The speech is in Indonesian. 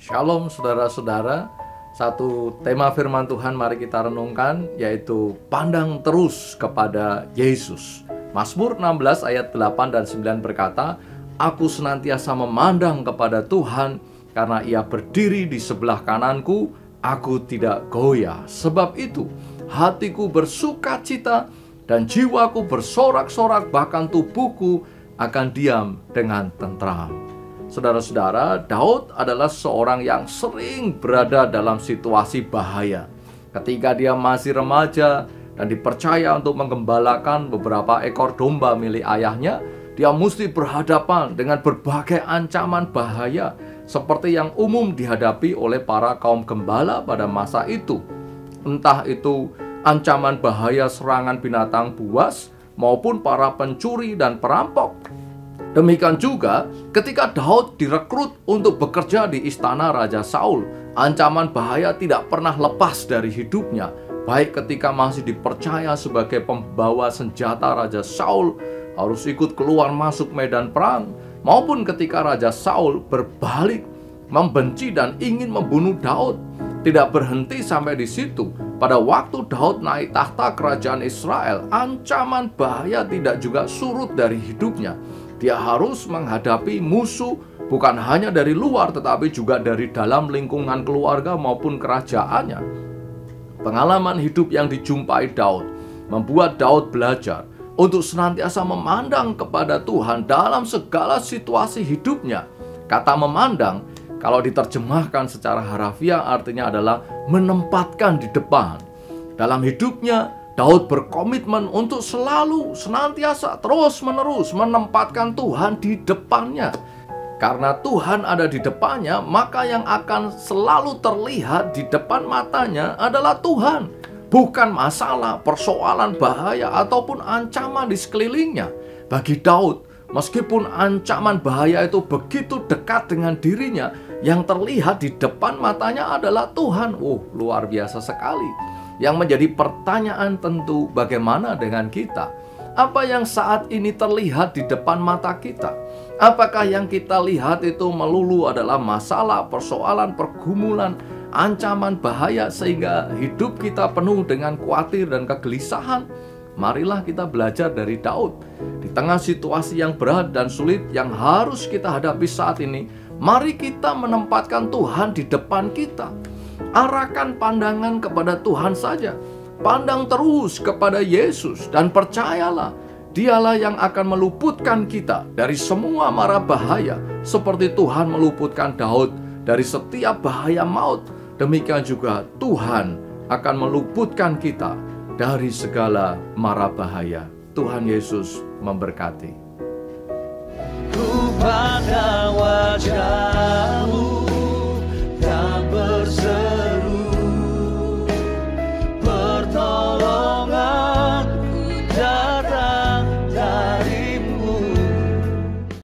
Shalom saudara-saudara. Satu tema firman Tuhan mari kita renungkan, yaitu pandang terus kepada Yesus. Mazmur 16 ayat 8 dan 9 berkata, "Aku senantiasa memandang kepada Tuhan, karena Ia berdiri di sebelah kananku, aku tidak goyah. Sebab itu hatiku bersuka cita dan jiwaku bersorak-sorak, bahkan tubuhku akan diam dengan tentram." Saudara-saudara, Daud adalah seorang yang sering berada dalam situasi bahaya. Ketika dia masih remaja dan dipercaya untuk menggembalakan beberapa ekor domba milik ayahnya, dia mesti berhadapan dengan berbagai ancaman bahaya seperti yang umum dihadapi oleh para kaum gembala pada masa itu. Entah itu ancaman bahaya serangan binatang buas maupun para pencuri dan perampok. Demikian juga ketika Daud direkrut untuk bekerja di istana Raja Saul, ancaman bahaya tidak pernah lepas dari hidupnya. Baik ketika masih dipercaya sebagai pembawa senjata Raja Saul, harus ikut keluar masuk medan perang, maupun ketika Raja Saul berbalik membenci dan ingin membunuh Daud. Tidak berhenti sampai di situ. Pada waktu Daud naik tahta kerajaan Israel, ancaman bahaya tidak juga surut dari hidupnya. Dia harus menghadapi musuh bukan hanya dari luar, tetapi juga dari dalam lingkungan keluarga maupun kerajaannya. Pengalaman hidup yang dijumpai Daud membuat Daud belajar untuk senantiasa memandang kepada Tuhan dalam segala situasi hidupnya. Kata memandang, kalau diterjemahkan secara harafiah artinya adalah menempatkan di depan. Dalam hidupnya, Daud berkomitmen untuk selalu, senantiasa, terus-menerus menempatkan Tuhan di depannya. Karena Tuhan ada di depannya, maka yang akan selalu terlihat di depan matanya adalah Tuhan. Bukan masalah, persoalan, bahaya, ataupun ancaman di sekelilingnya. Bagi Daud, meskipun ancaman bahaya itu begitu dekat dengan dirinya, yang terlihat di depan matanya adalah Tuhan. Luar biasa sekali. Yang menjadi pertanyaan tentu, bagaimana dengan kita? Apa yang saat ini terlihat di depan mata kita? Apakah yang kita lihat itu melulu adalah masalah, persoalan, pergumulan, ancaman bahaya sehingga hidup kita penuh dengan khawatir dan kegelisahan? Marilah kita belajar dari Daud. Di tengah situasi yang berat dan sulit yang harus kita hadapi saat ini, mari kita menempatkan Tuhan di depan kita. Arahkan pandangan kepada Tuhan saja. Pandang terus kepada Yesus dan percayalah, Dialah yang akan meluputkan kita dari semua mara bahaya, seperti Tuhan meluputkan Daud dari setiap bahaya maut. Demikian juga Tuhan akan meluputkan kita dari segala mara bahaya. Tuhan Yesus memberkati. Ku pandang